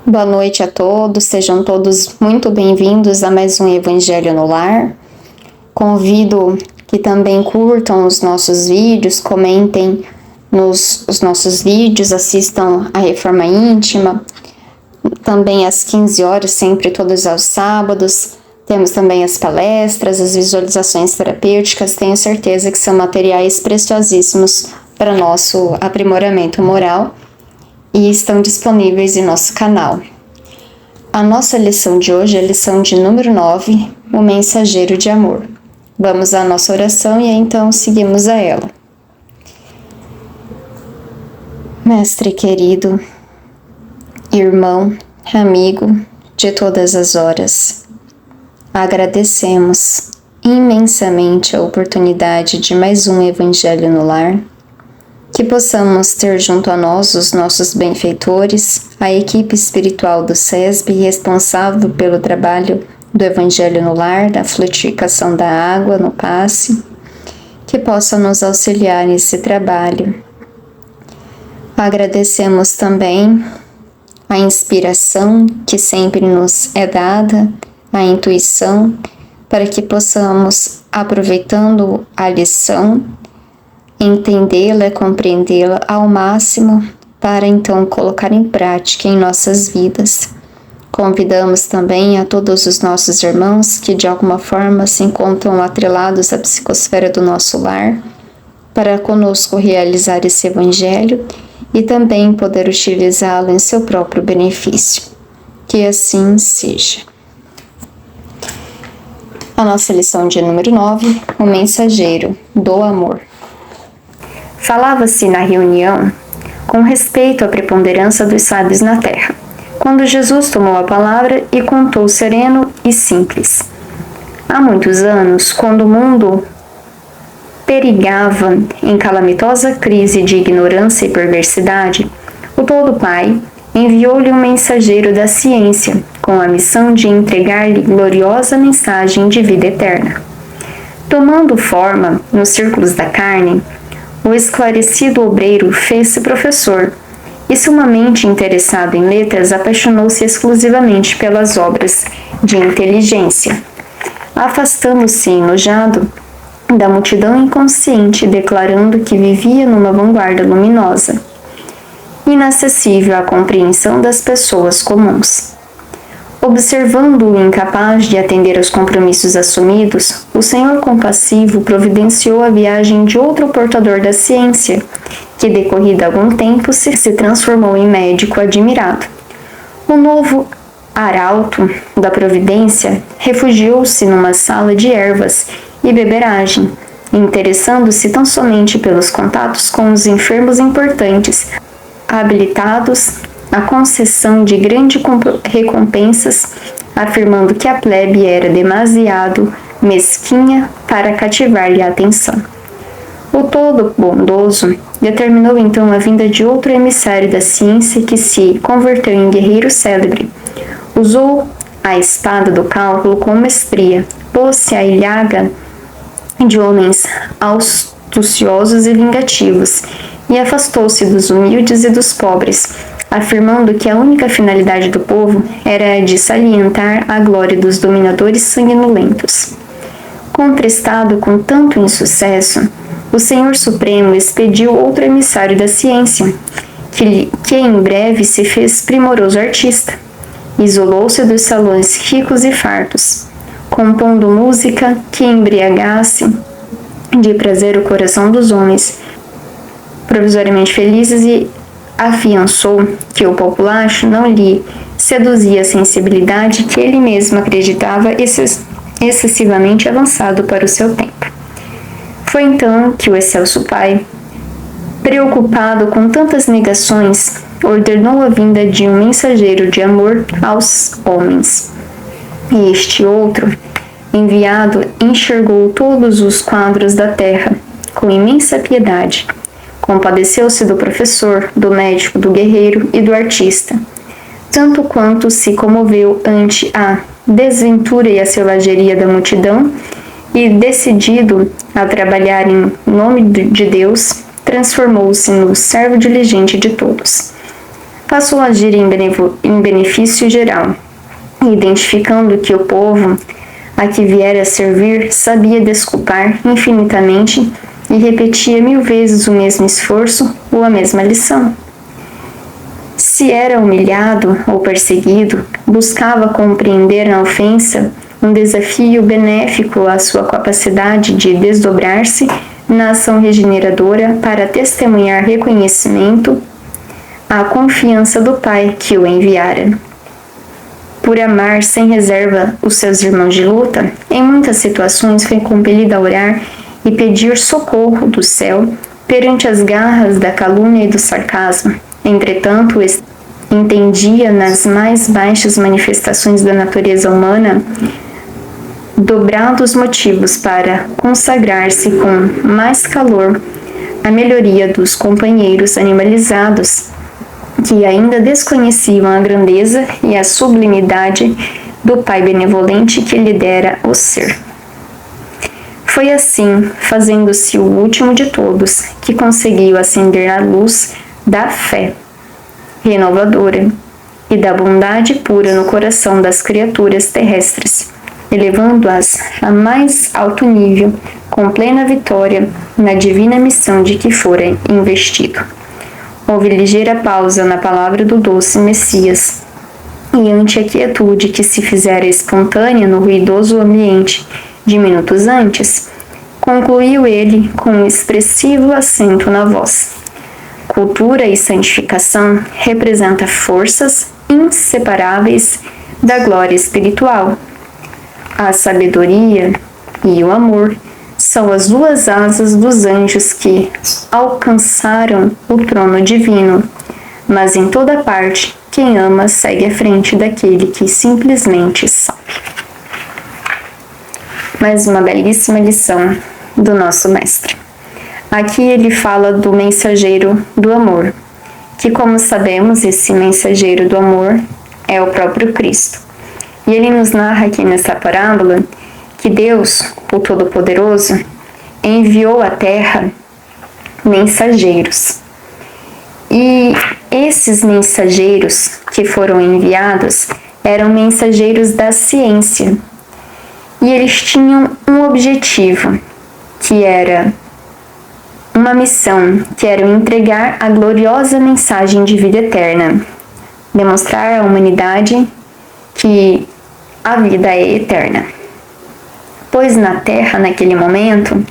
Boa noite a todos, sejam todos muito bem-vindos a mais um Evangelho no Lar. Convido que também curtam os nossos vídeos, comentem os nossos vídeos, assistam a Reforma Íntima, também às 15 horas, sempre todos aos sábados. Temos também as palestras, as visualizações terapêuticas, tenho certeza que são materiais preciosíssimos para nosso aprimoramento moral e estão disponíveis em nosso canal. A nossa lição de hoje é a lição de número 9, o mensageiro de amor. Vamos à nossa oração e então seguimos a ela. Mestre querido, irmão, amigo de todas as horas, agradecemos imensamente a oportunidade de mais um Evangelho no Lar, que possamos ter junto a nós os nossos benfeitores, a equipe espiritual do SESB responsável pelo trabalho do Evangelho no Lar, da frutificação da água no passe, que possam nos auxiliar nesse trabalho. Agradecemos também a inspiração que sempre nos é dada, a intuição, para que possamos, aproveitando a lição, entendê-la, compreendê-la ao máximo, para então colocar em prática em nossas vidas. Convidamos também a todos os nossos irmãos que de alguma forma se encontram atrelados à psicosfera do nosso lar, para conosco realizar esse Evangelho e também poder utilizá-lo em seu próprio benefício. Que assim seja. A nossa lição de número 9, o mensageiro do amor. Falava-se na reunião com respeito à preponderância dos sábios na terra, quando Jesus tomou a palavra e contou sereno e simples. Há muitos anos, quando o mundo perigava em calamitosa crise de ignorância e perversidade, o Todo Pai enviou-lhe um mensageiro da ciência, com a missão de entregar-lhe gloriosa mensagem de vida eterna. Tomando forma nos círculos da carne, o esclarecido obreiro fez-se professor e, sumamente interessado em letras, apaixonou-se exclusivamente pelas obras de inteligência. Afastando-se enojado da multidão inconsciente, declarando que vivia numa vanguarda luminosa, inacessível à compreensão das pessoas comuns. Observando-o incapaz de atender aos compromissos assumidos, o Senhor compassivo providenciou a viagem de outro portador da ciência, que, decorrido algum tempo, se transformou em médico admirado. O novo arauto da providência refugiou-se numa sala de ervas e beberagem, interessando-se tão somente pelos contatos com os enfermos importantes, habilitados à concessão de grandes recompensas, afirmando que a plebe era demasiado mesquinha para cativar-lhe a atenção. O todo bondoso determinou então a vinda de outro emissário da ciência que se converteu em guerreiro célebre. Usou a espada do cálculo com mestria, pôs-se à ilhaga de homens astuciosos e vingativos, e afastou-se dos humildes e dos pobres, afirmando que a única finalidade do povo era a de salientar a glória dos dominadores sanguinolentos. Contristado com tanto insucesso, o Senhor Supremo expediu outro emissário da ciência, que em breve se fez primoroso artista. Isolou-se dos salões ricos e fartos, compondo música que embriagasse de prazer o coração dos homens, provisoriamente felizes, e afiançou que o populacho não lhe seduzia a sensibilidade que ele mesmo acreditava excessivamente avançado para o seu tempo. Foi então que o excelso Pai, preocupado com tantas negações, ordenou a vinda de um mensageiro de amor aos homens. E este outro, enviado, enxergou todos os quadros da terra com imensa piedade. Compadeceu-se do professor, do médico, do guerreiro e do artista, tanto quanto se comoveu ante a desventura e a selvageria da multidão, e, decidido a trabalhar em nome de Deus, transformou-se no servo diligente de todos. passou a agir em benefício geral, identificando que o povo a que viera servir sabia desculpar infinitamente e repetia 1000 vezes o mesmo esforço ou a mesma lição. Se era humilhado ou perseguido, buscava compreender na ofensa um desafio benéfico à sua capacidade de desdobrar-se na ação regeneradora para testemunhar reconhecimento à confiança do Pai que o enviara. Por amar sem reserva os seus irmãos de luta, em muitas situações foi compelido a orar e pedir socorro do céu perante as garras da calúnia e do sarcasmo. Entretanto, entendia nas mais baixas manifestações da natureza humana dobrados motivos para consagrar-se com mais calor à melhoria dos companheiros animalizados, que ainda desconheciam a grandeza e a sublimidade do Pai benevolente que lhe dera o ser. Foi assim, fazendo-se o último de todos, que conseguiu acender a luz da fé renovadora e da bondade pura no coração das criaturas terrestres, elevando-as a mais alto nível, com plena vitória na divina missão de que fora investido. Houve ligeira pausa na palavra do doce Messias, e ante a quietude que se fizera espontânea no ruidoso ambiente de minutos antes, concluiu ele com um expressivo acento na voz. Cultura e santificação representam forças inseparáveis da glória espiritual. A sabedoria e o amor são as 2 asas dos anjos que alcançaram o trono divino, mas em toda parte, quem ama segue à frente daquele que simplesmente sabe. Mais uma belíssima lição do nosso mestre. Aqui ele fala do mensageiro do amor, que, como sabemos, esse mensageiro do amor é o próprio Cristo. E ele nos narra aqui nessa parábola que Deus, o Todo-Poderoso, enviou à Terra mensageiros. E esses mensageiros que foram enviados eram mensageiros da ciência. E eles tinham um objetivo, que era uma missão, que era entregar a gloriosa mensagem de vida eterna, demonstrar à humanidade que a vida é eterna. Pois na Terra, naquele momento,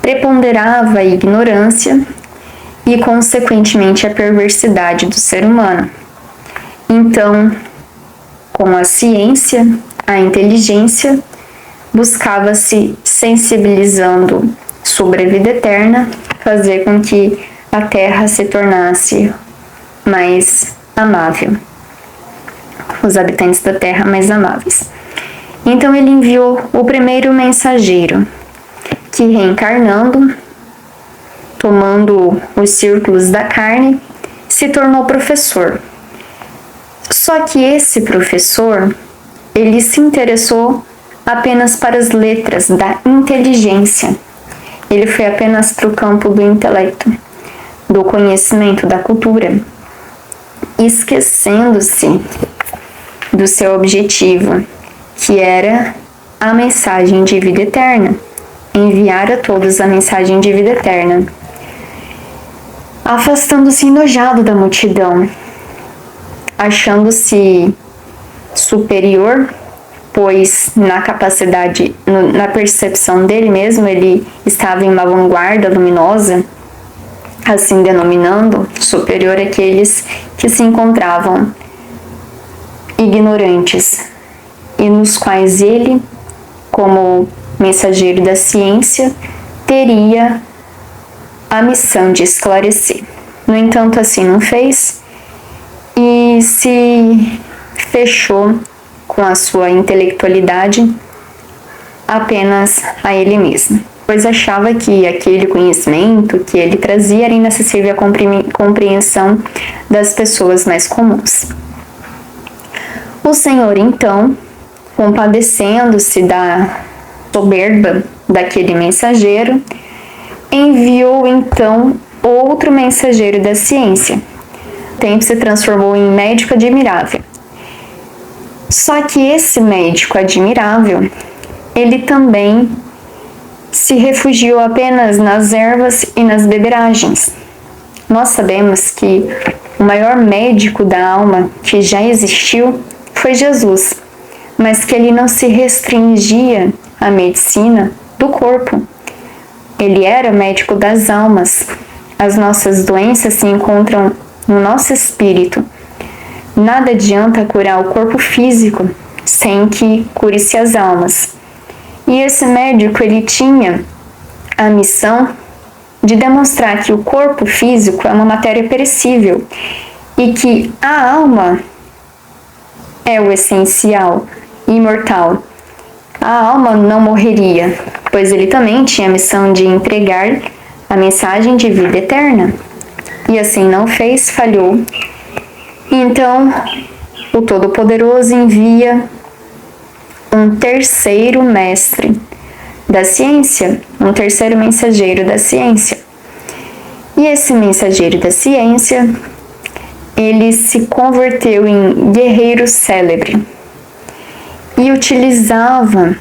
preponderava a ignorância e, consequentemente, a perversidade do ser humano. Então, com a ciência, a inteligência, buscava-se, sensibilizando sobre a vida eterna, fazer com que a Terra se tornasse mais amável, os habitantes da Terra mais amáveis. Então ele enviou o primeiro mensageiro, que, reencarnando, tomando os círculos da carne, se tornou professor. Só que esse professor, ele se interessou apenas para as letras da inteligência. Ele foi apenas para o campo do intelecto, do conhecimento, da cultura, esquecendo-se do seu objetivo, que era a mensagem de vida eterna, enviar a todos a mensagem de vida eterna. Afastando-se enojado da multidão, achando-se superior, pois na capacidade, na percepção dele mesmo, ele estava em uma vanguarda luminosa, assim denominando superior àqueles que se encontravam ignorantes, e nos quais ele, como mensageiro da ciência, teria a missão de esclarecer. No entanto, assim não fez e se fechou com a sua intelectualidade apenas a ele mesmo, pois achava que aquele conhecimento que ele trazia era inacessível à compreensão das pessoas mais comuns. O Senhor, então, compadecendo-se da soberba daquele mensageiro, enviou então outro mensageiro da ciência, tempo se transformou em médico admirável. Só que esse médico admirável, ele também se refugiou apenas nas ervas e nas beberagens. Nós sabemos que o maior médico da alma que já existiu foi Jesus, mas que ele não se restringia à medicina do corpo. Ele era médico das almas. As nossas doenças se encontram no nosso espírito. Nada adianta curar o corpo físico sem que cure-se as almas. E esse médico, ele tinha a missão de demonstrar que o corpo físico é uma matéria perecível e que a alma é o essencial, imortal. A alma não morreria, pois ele também tinha a missão de entregar a mensagem de vida eterna. E assim não fez, falhou. Então, o Todo-Poderoso envia um terceiro mestre da ciência, um terceiro mensageiro da ciência. E esse mensageiro da ciência, ele se converteu em guerreiro célebre e utilizava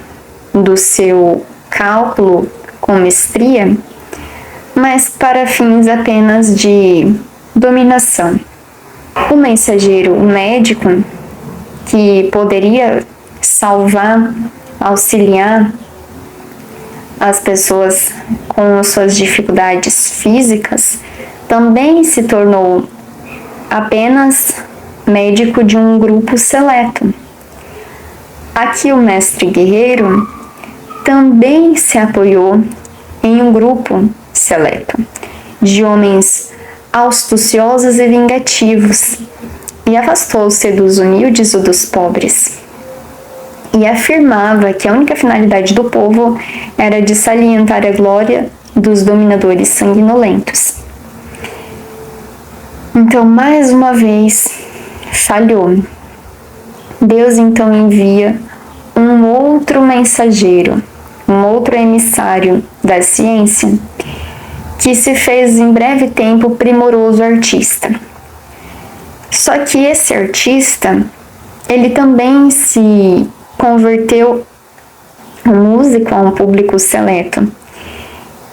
do seu cálculo com mestria, mas para fins apenas de dominação. O mensageiro, o médico, que poderia salvar, auxiliar as pessoas com suas dificuldades físicas, também se tornou apenas médico de um grupo seleto. Aqui o mestre guerreiro também se apoiou em um grupo seleto de homens astuciosos e vingativos e afastou-se dos humildes ou dos pobres. E afirmava que a única finalidade do povo era de salientar a glória dos dominadores sanguinolentos. Então, mais uma vez, falhou. Deus então envia um outro mensageiro, um outro emissário da ciência, que se fez em breve tempo primoroso artista. Só que esse artista, ele também se converteu um músico a um público seleto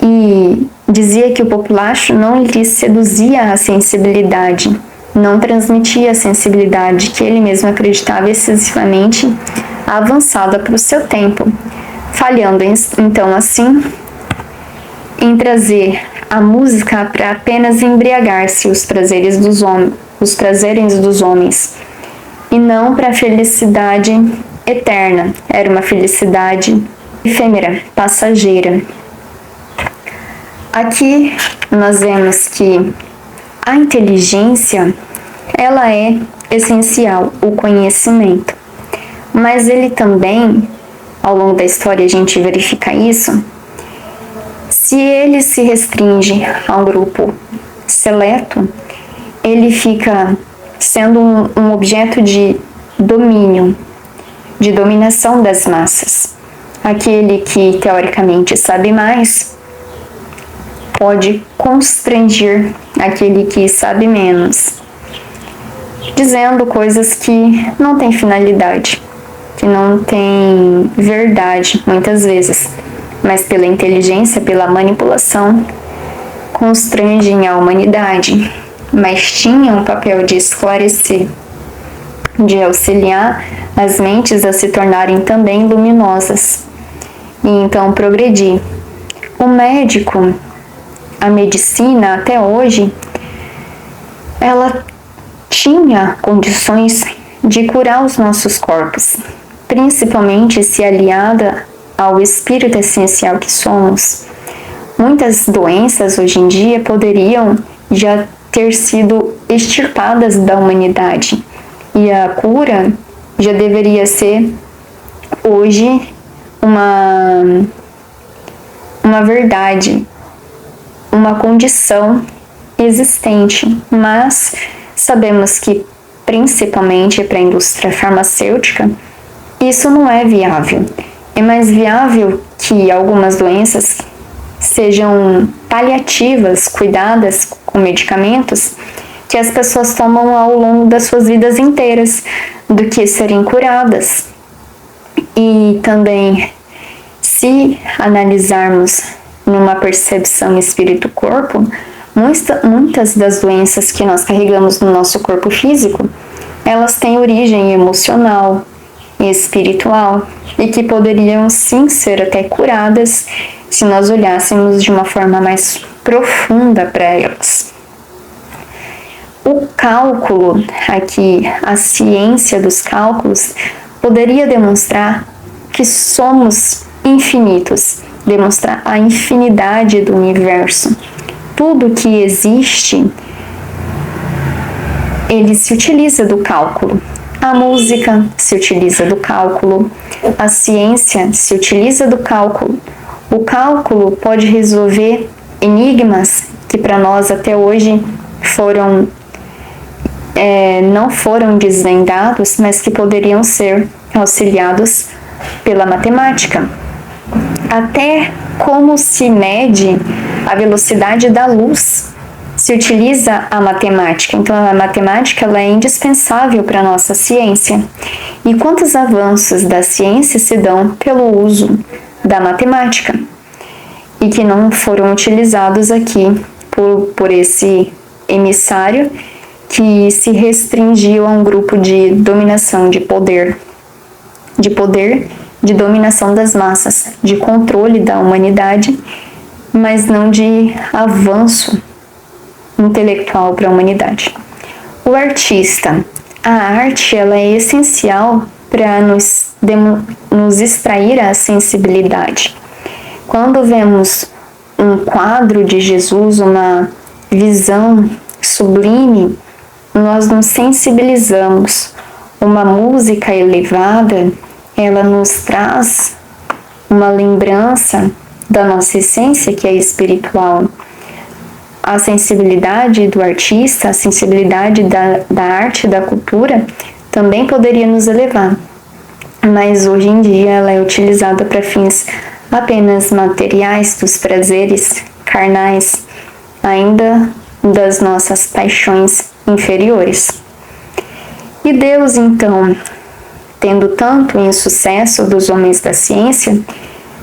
e dizia que o populacho não lhe seduzia a sensibilidade, não transmitia a sensibilidade que ele mesmo acreditava excessivamente avançada para o seu tempo, falhando então assim em trazer a música para apenas embriagar-se os prazeres dos homens e não para a felicidade eterna. Era uma felicidade efêmera, passageira. Aqui nós vemos que a inteligência, ela é essencial, o conhecimento. Mas ele também, ao longo da história a gente verifica isso, se ele se restringe a um grupo seleto, ele fica sendo um objeto de domínio, de dominação das massas. Aquele que teoricamente sabe mais pode constranger aquele que sabe menos, dizendo coisas que não têm finalidade, que não têm verdade muitas vezes, mas pela inteligência, pela manipulação, constrangem a humanidade, mas tinham o papel de esclarecer, de auxiliar as mentes a se tornarem também luminosas e então progredir. O médico, a medicina até hoje, ela tinha condições de curar os nossos corpos, principalmente se aliada ao espírito essencial que somos. Muitas doenças hoje em dia poderiam já ter sido extirpadas da humanidade e a cura já deveria ser hoje uma verdade, uma condição existente, mas sabemos que principalmente para a indústria farmacêutica isso não é viável. É mais viável que algumas doenças sejam paliativas, cuidadas com medicamentos, que as pessoas tomam ao longo das suas vidas inteiras do que serem curadas. E também, se analisarmos numa percepção espírito-corpo, muitas das doenças que nós carregamos no nosso corpo físico, elas têm origem emocional e espiritual e que poderiam sim ser até curadas se nós olhássemos de uma forma mais profunda para elas. O cálculo, aqui, a ciência dos cálculos, poderia demonstrar que somos infinitos, demonstrar a infinidade do universo. Tudo que existe, ele se utiliza do cálculo. A música se utiliza do cálculo, a ciência se utiliza do cálculo. O cálculo pode resolver enigmas que para nós até hoje não foram desvendados, mas que poderiam ser auxiliados pela matemática. Até como se mede a velocidade da luz, se utiliza a matemática. Então, a matemática ela é indispensável para a nossa ciência. E quantos avanços da ciência se dão pelo uso da matemática e que não foram utilizados aqui por esse emissário que se restringiu a um grupo de dominação, de poder, de dominação das massas, de controle da humanidade, mas não de avanço intelectual para a humanidade. O artista, a arte, ela é essencial para nos extrair a sensibilidade. Quando vemos um quadro de Jesus, uma visão sublime, nós nos sensibilizamos. Uma música elevada, ela nos traz uma lembrança da nossa essência, que é espiritual. A sensibilidade do artista, a sensibilidade da arte, da cultura, também poderia nos elevar. Mas hoje em dia ela é utilizada para fins apenas materiais, dos prazeres carnais, ainda das nossas paixões inferiores. E Deus, então, tendo tanto insucesso dos homens da ciência,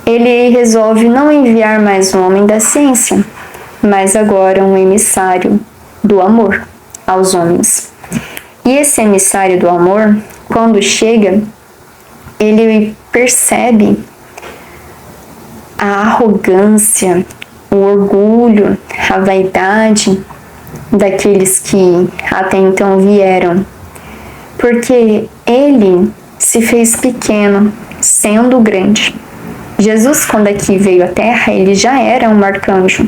ele resolve não enviar mais um homem da ciência, mas agora um emissário do amor aos homens. E esse emissário do amor, quando chega, ele percebe a arrogância, o orgulho, a vaidade daqueles que até então vieram, porque ele se fez pequeno, sendo grande. Jesus, quando aqui veio à Terra, ele já era um arcanjo.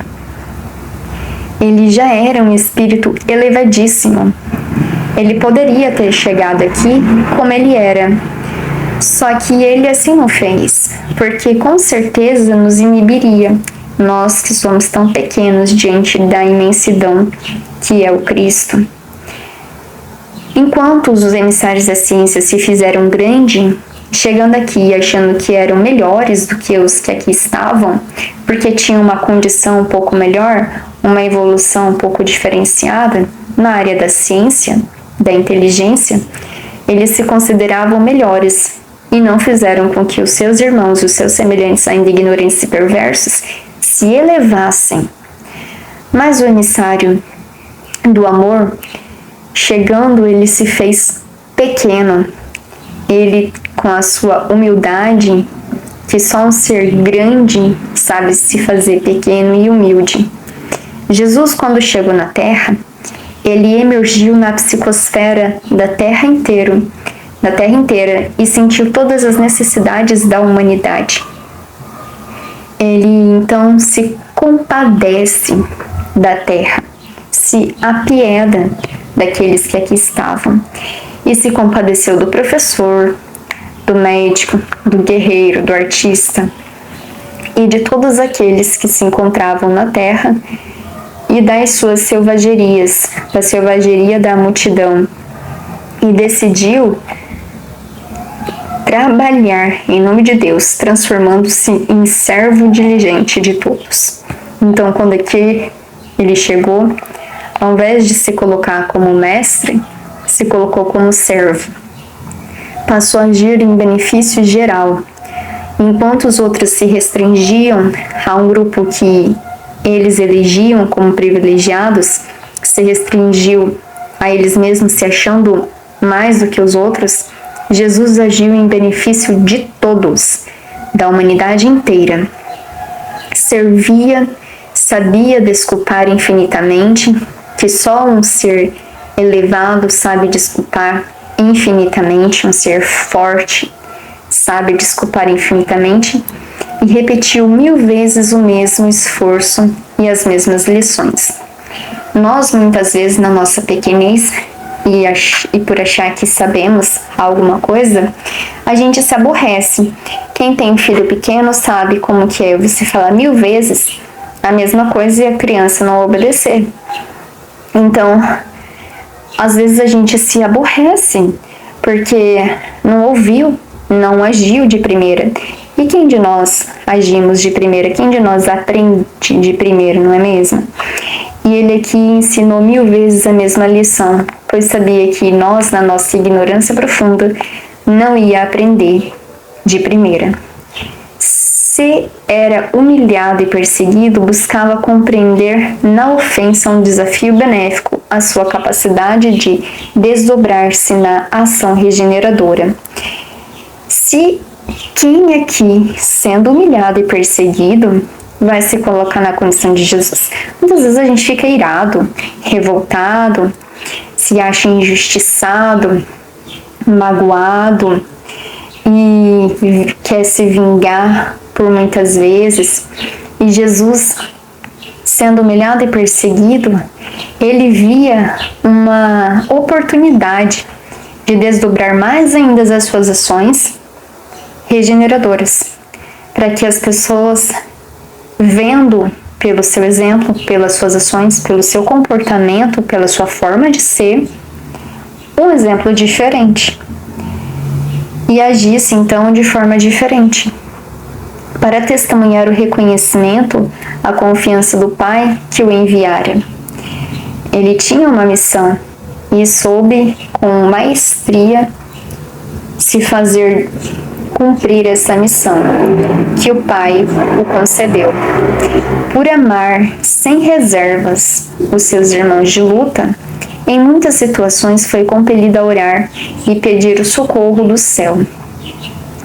Ele já era um espírito elevadíssimo. Ele poderia ter chegado aqui como ele era. Só que ele assim não fez, porque com certeza nos inibiria, nós que somos tão pequenos diante da imensidão que é o Cristo. Enquanto os emissários da ciência se fizeram grande, chegando aqui achando que eram melhores do que os que aqui estavam, porque tinham uma condição um pouco melhor, uma evolução um pouco diferenciada na área da ciência, da inteligência, eles se consideravam melhores e não fizeram com que os seus irmãos, os seus semelhantes ainda ignorantes e perversos, se elevassem. Mas o emissário do amor, chegando, ele se fez pequeno. Ele, com a sua humildade, que só um ser grande sabe se fazer pequeno e humilde. Jesus, quando chegou na Terra, ele emergiu na psicosfera da Terra inteira e sentiu todas as necessidades da humanidade. Ele então se compadece da Terra, se apieda daqueles que aqui estavam e se compadeceu do professor, do médico, do guerreiro, do artista e de todos aqueles que se encontravam na Terra e das suas selvagerias, da selvageria da multidão, e decidiu trabalhar em nome de Deus, transformando-se em servo diligente de todos. Então, quando aqui ele chegou, ao invés de se colocar como mestre, se colocou como servo. Passou a agir em benefício geral. Enquanto os outros se restringiam a um grupo que eles elegiam como privilegiados, se restringiu a eles mesmos se achando mais do que os outros, Jesus agiu em benefício de todos, da humanidade inteira. Servia, sabia desculpar infinitamente, que só um ser elevado sabe desculpar infinitamente, um ser forte sabe desculpar infinitamente, e repetiu 1000 vezes o mesmo esforço e as mesmas lições. Nós, muitas vezes, na nossa pequenez, e por achar que sabemos alguma coisa, a gente se aborrece. Quem tem um filho pequeno sabe como que é você falar 1000 vezes a mesma coisa e a criança não obedecer. Então, às vezes a gente se aborrece porque não ouviu, não agiu de primeira. E quem de nós agimos de primeira? Quem de nós aprende de primeira, não é mesmo? E ele aqui ensinou 1000 vezes a mesma lição, pois sabia que nós, na nossa ignorância profunda, não ia aprender de primeira. Se era humilhado e perseguido, buscava compreender na ofensa um desafio benéfico à sua capacidade de desdobrar-se na ação regeneradora. Se quem aqui, sendo humilhado e perseguido, vai se colocar na condição de Jesus? Muitas vezes a gente fica irado, revoltado, se acha injustiçado, magoado e quer se vingar por muitas vezes. E Jesus, sendo humilhado e perseguido, ele via uma oportunidade de desdobrar mais ainda as suas ações regeneradoras, para que as pessoas, vendo pelo seu exemplo, pelas suas ações, pelo seu comportamento, pela sua forma de ser, um exemplo diferente, e agisse então de forma diferente, para testemunhar o reconhecimento, a confiança do Pai que o enviara. Ele tinha uma missão e soube com maestria se fazer cumprir essa missão que o Pai o concedeu. Por amar sem reservas os seus irmãos de luta, em muitas situações foi compelido a orar e pedir o socorro do céu.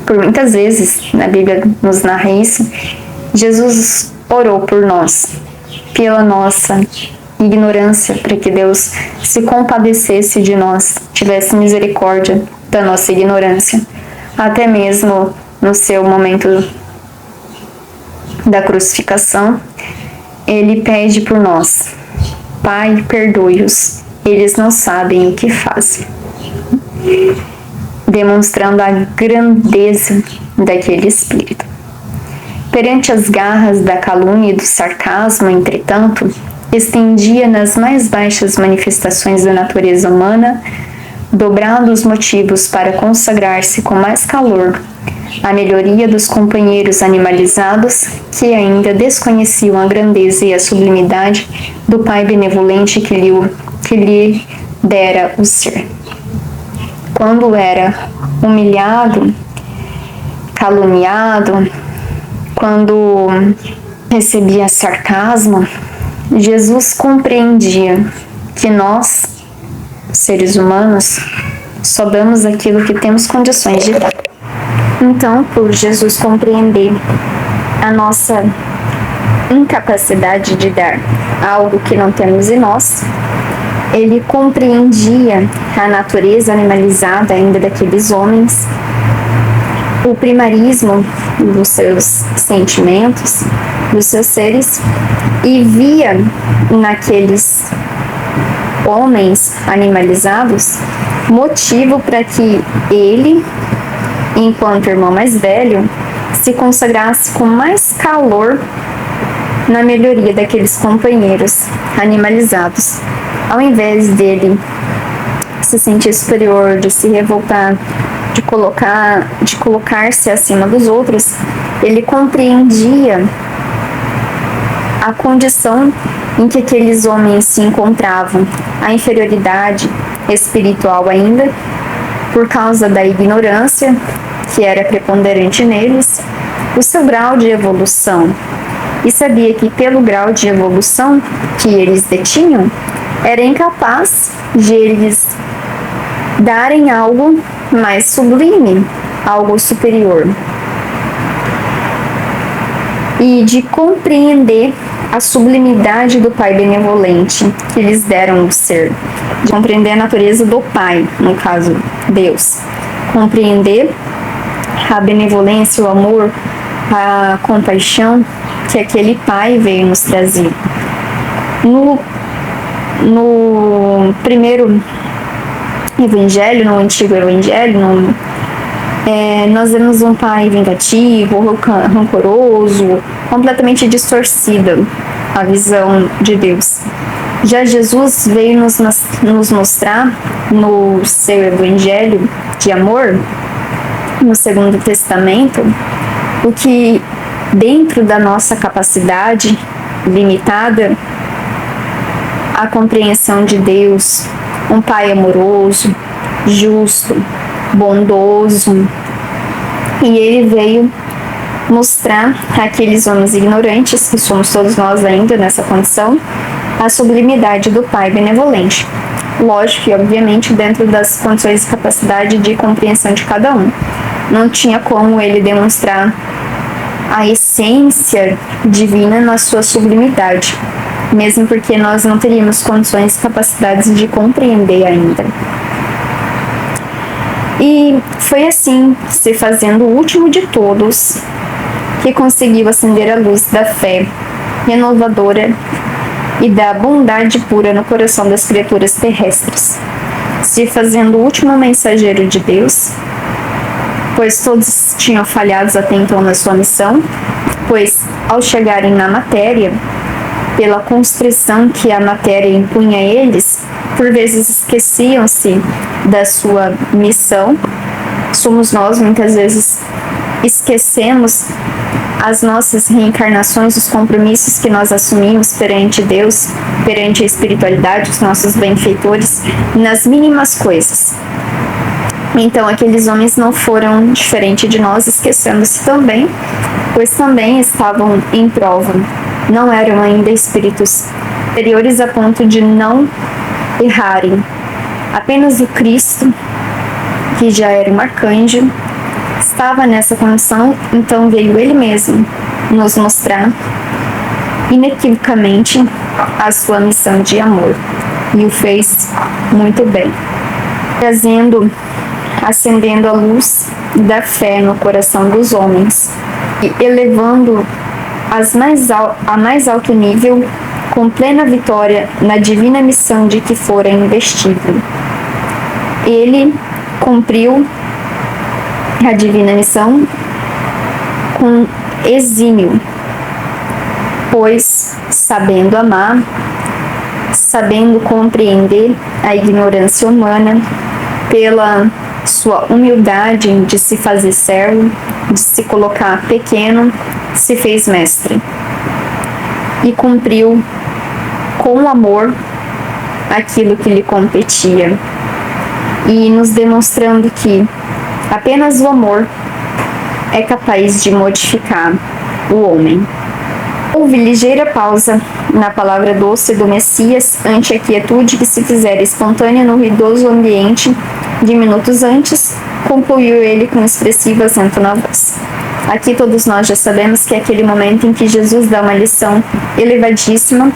Por muitas vezes, na Bíblia nos narra isso, Jesus orou por nós, pela nossa ignorância, para que Deus se compadecesse de nós, tivesse misericórdia da nossa ignorância. Até mesmo no seu momento da crucificação, ele pede por nós: Pai, perdoe-os, eles não sabem o que fazem. Demonstrando a grandeza daquele espírito. Perante as garras da calúnia e do sarcasmo, entretanto, estendia nas mais baixas manifestações da natureza humana, dobrando os motivos para consagrar-se com mais calor à melhoria dos companheiros animalizados que ainda desconheciam a grandeza e a sublimidade do Pai benevolente que lhe dera o ser. Quando era humilhado, caluniado, quando recebia sarcasmo, Jesus compreendia que nós, seres humanos, só damos aquilo que temos condições de dar. Então, por Jesus compreender a nossa incapacidade de dar algo que não temos em nós, ele compreendia a natureza animalizada ainda daqueles homens, o primarismo dos seus sentimentos, dos seus seres, e via naqueles homens animalizados motivo para que ele, enquanto irmão mais velho, se consagrasse com mais calor na melhoria daqueles companheiros animalizados. Ao invés dele se sentir superior, de se revoltar, de colocar-se acima dos outros, ele compreendia a condição em que aqueles homens se encontravam, a inferioridade espiritual ainda, por causa da ignorância que era preponderante neles, o seu grau de evolução, e sabia que pelo grau de evolução que eles detinham, era incapaz de eles darem algo mais sublime, algo superior, e de compreender a sublimidade do Pai benevolente que lhes deram o ser, de compreender a natureza do Pai, no caso, Deus, compreender a benevolência, o amor, a compaixão que aquele Pai veio nos trazer. No primeiro evangelho, no antigo evangelho, nós vemos um pai vingativo, rancoroso, completamente distorcida a visão de Deus. Já Jesus veio nos mostrar no seu evangelho de amor, no Segundo Testamento, o que dentro da nossa capacidade limitada, a compreensão de Deus, um Pai amoroso, justo, bondoso, e ele veio mostrar àqueles homens ignorantes, que somos todos nós ainda nessa condição, a sublimidade do Pai benevolente. Lógico que, obviamente, dentro das condições e capacidade de compreensão de cada um. Não tinha como ele demonstrar a essência divina na sua sublimidade, mesmo porque nós não teríamos condições e capacidades de compreender ainda. E foi assim, se fazendo o último de todos, que conseguiu acender a luz da fé renovadora e da bondade pura no coração das criaturas terrestres, se fazendo o último mensageiro de Deus, pois todos tinham falhado até então na sua missão, pois ao chegarem na matéria, pela constrição que a matéria impunha a eles, por vezes esqueciam-se da sua missão. Somos nós, muitas vezes, esquecemos as nossas reencarnações, os compromissos que nós assumimos perante Deus, perante a espiritualidade, os nossos benfeitores, nas mínimas coisas. Então, aqueles homens não foram diferente de nós, esquecendo-se também, pois também estavam em prova. Não eram ainda espíritos superiores a ponto de não errarem. Apenas o Cristo, que já era um arcanjo, estava nessa condição, então veio ele mesmo nos mostrar inequivocamente a sua missão de amor, e o fez muito bem, acendendo a luz da fé no coração dos homens e elevando a mais alto nível, com plena vitória na divina missão de que fora investido. Ele cumpriu a divina missão com exímio, pois sabendo amar, sabendo compreender a ignorância humana, pela sua humildade de se fazer servo, de se colocar pequeno, se fez mestre e cumpriu com amor aquilo que lhe competia, e nos demonstrando que apenas o amor é capaz de modificar o homem. Houve ligeira pausa na palavra doce do Messias ante a quietude que se fizera espontânea no ruidoso ambiente de minutos antes, concluiu ele com expressivo acento na voz. Aqui todos nós já sabemos que é aquele momento em que Jesus dá uma lição elevadíssima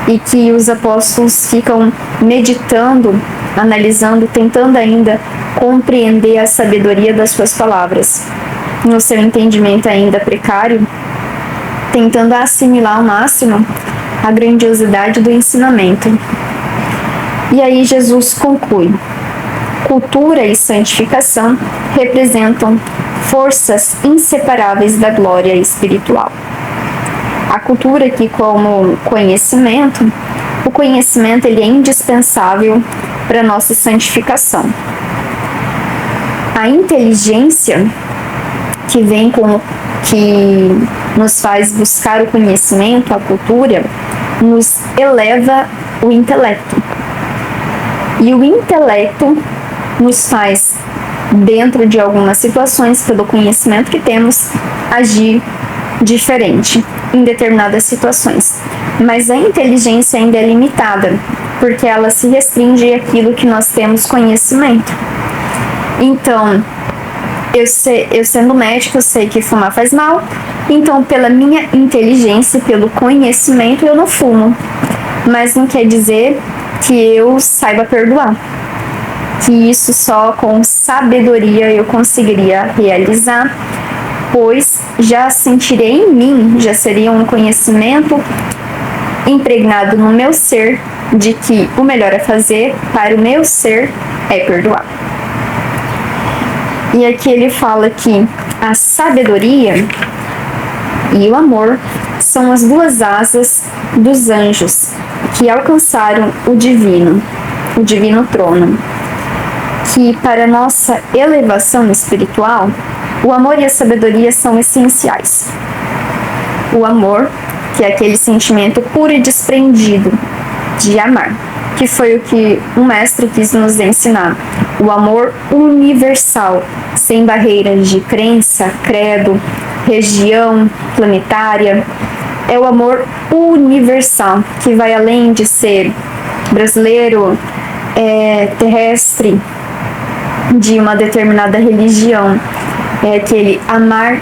e que os apóstolos ficam meditando, analisando, tentando ainda compreender a sabedoria das suas palavras, no seu entendimento ainda precário, tentando assimilar ao máximo a grandiosidade do ensinamento. E aí Jesus conclui: cultura e santificação representam forças inseparáveis da glória espiritual. A cultura aqui como conhecimento, o conhecimento ele é indispensável para a nossa santificação. A inteligência que vem que nos faz buscar o conhecimento, a cultura, nos eleva o intelecto. E o intelecto nos faz, dentro de algumas situações, pelo conhecimento que temos, agir diferente em determinadas situações. Mas a inteligência ainda é limitada, porque ela se restringe àquilo que nós temos conhecimento. Então, eu sendo médico, eu sei que fumar faz mal, então pela minha inteligência, pelo conhecimento, eu não fumo. Mas não quer dizer que eu saiba perdoar. Que isso só com sabedoria eu conseguiria realizar, pois já sentirei em mim, já seria um conhecimento impregnado no meu ser, de que o melhor a fazer para o meu ser é perdoar. E aqui ele fala que a sabedoria e o amor são as duas asas dos anjos que alcançaram o divino trono. Que para nossa elevação espiritual, o amor e a sabedoria são essenciais. O amor, que é aquele sentimento puro e desprendido de amar, que foi o que o mestre quis nos ensinar. O amor universal, sem barreiras de crença, credo, região planetária. É o amor universal, que vai além de ser brasileiro, terrestre, de uma determinada religião. É aquele amar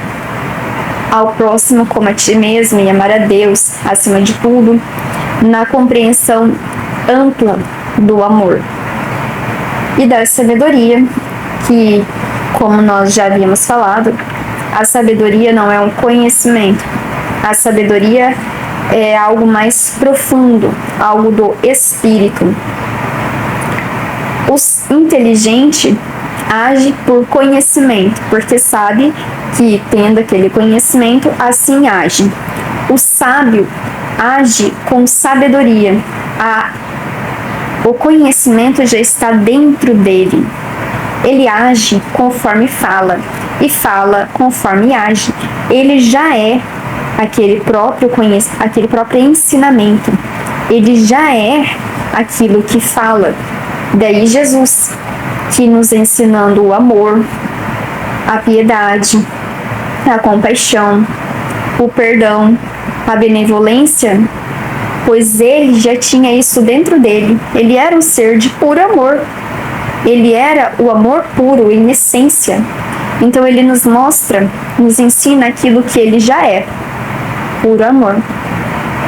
ao próximo como a ti mesmo e amar a Deus acima de tudo, na compreensão ampla do amor. E da sabedoria, que, como nós já havíamos falado, a sabedoria não é um conhecimento. A sabedoria é algo mais profundo, algo do espírito. O inteligente age por conhecimento, porque sabe que, tendo aquele conhecimento, assim age. O sábio age com sabedoria. O conhecimento já está dentro dele. Ele age conforme fala e fala conforme age. Ele já é aquele próprio ensinamento. Ele já é aquilo que fala. Daí Jesus, que nos ensinando o amor, a piedade, a compaixão, o perdão, a benevolência, pois ele já tinha isso dentro dele. Ele era um ser de puro amor. Ele era o amor puro em essência. Então ele nos mostra, nos ensina aquilo que ele já é, puro amor.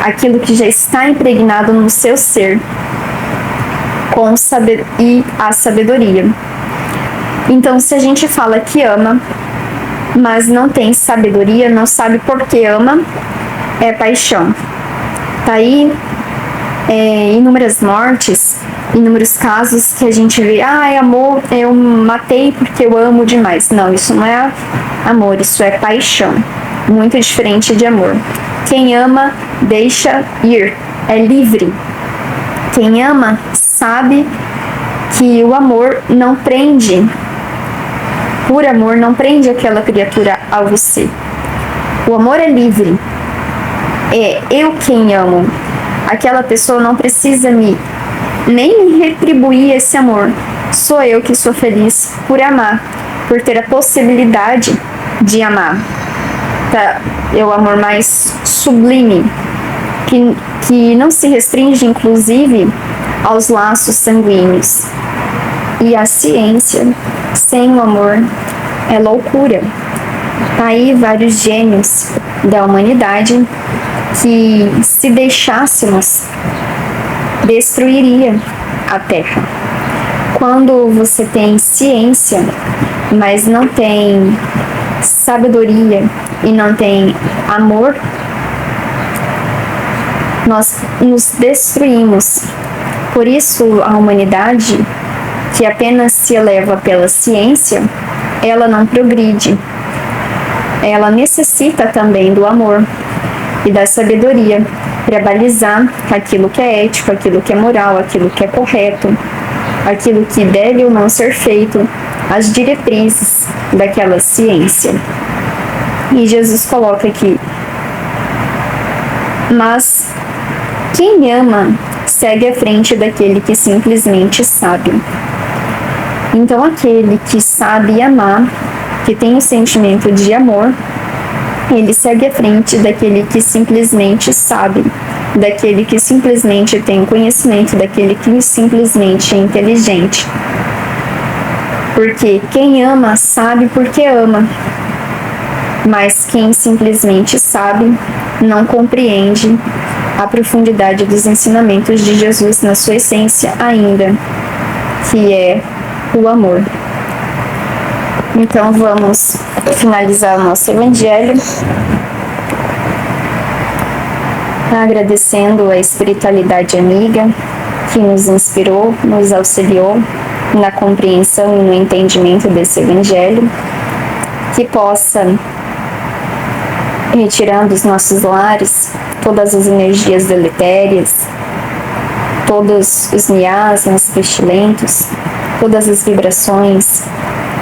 Aquilo que já está impregnado no seu ser, e a sabedoria. Então, se a gente fala que ama, mas não tem sabedoria, não sabe por que ama, é paixão. Tá aí inúmeras mortes, inúmeros casos que a gente vê, amor, eu matei porque eu amo demais. Não, isso não é amor, isso é paixão. Muito diferente de amor. Quem ama, deixa ir, é livre. Quem ama, sabe que o amor não prende. Por amor não prende aquela criatura a você. O amor é livre. É eu quem amo. Aquela pessoa não precisa nem me retribuir esse amor. Sou eu que sou feliz por amar, por ter a possibilidade de amar. É o amor mais sublime, que não se restringe, inclusive, aos laços sanguíneos. E a ciência, sem o amor, é loucura. Tá aí vários gênios da humanidade que, se deixássemos, destruiria a Terra. Quando você tem ciência, mas não tem sabedoria e não tem amor, nós nos destruímos. Por isso, a humanidade, que apenas se eleva pela ciência, ela não progride. Ela necessita também do amor e da sabedoria para balizar aquilo que é ético, aquilo que é moral, aquilo que é correto, aquilo que deve ou não ser feito, as diretrizes daquela ciência. E Jesus coloca aqui: mas Quem ama segue à frente daquele que simplesmente sabe. Então, aquele que sabe amar, que tem o sentimento de amor, ele segue à frente daquele que simplesmente sabe, daquele que simplesmente tem conhecimento, daquele que simplesmente é inteligente. Porque quem ama sabe porque ama, mas quem simplesmente sabe não compreende a profundidade dos ensinamentos de Jesus na sua essência ainda, que é o amor. Então vamos finalizar o nosso evangelho agradecendo a espiritualidade amiga que nos inspirou, nos auxiliou na compreensão e no entendimento desse evangelho, que possa retirar dos nossos lares todas as energias deletérias, todos os miasmas pestilentos, todas as vibrações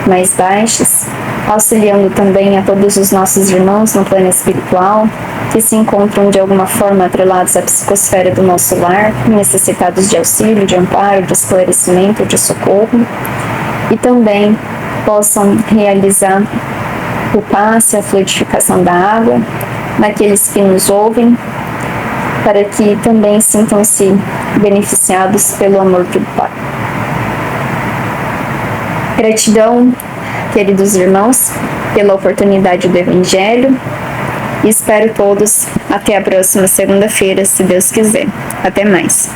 mais baixas, auxiliando também a todos os nossos irmãos no plano espiritual que se encontram de alguma forma atrelados à psicosfera do nosso lar, necessitados de auxílio, de amparo, de esclarecimento, de socorro, e também possam realizar o passe, a fluidificação da água naqueles que nos ouvem, para que também sintam-se beneficiados pelo amor do Pai. Gratidão, queridos irmãos, pela oportunidade do Evangelho, e espero todos até a próxima segunda-feira, se Deus quiser. Até mais.